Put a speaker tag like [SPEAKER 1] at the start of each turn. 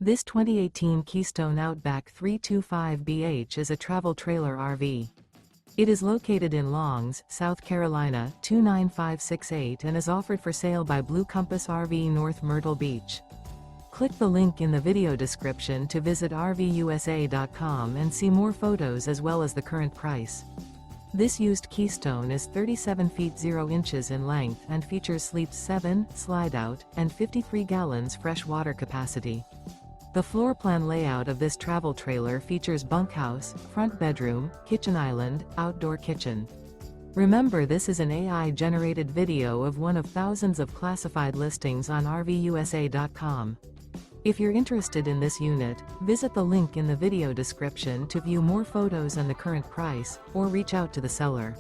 [SPEAKER 1] This 2018 Keystone Outback 325BH is a travel trailer RV. It is located in Longs, South Carolina 29568 and is offered for sale by Blue Compass RV North Myrtle Beach. Click the link in the video description to visit RVUSA.com and see more photos as well as the current price. This used Keystone is 37 feet 0 inches in length and features sleeps 7, Slideout, and 53 gallons fresh water capacity. The floor plan layout of this travel trailer features bunkhouse, front bedroom, kitchen island, outdoor kitchen. Remember, this is an AI-generated video of one of thousands of classified listings on RVUSA.com. If you're interested in this unit, visit the link in the video description to view more photos and the current price, or reach out to the seller.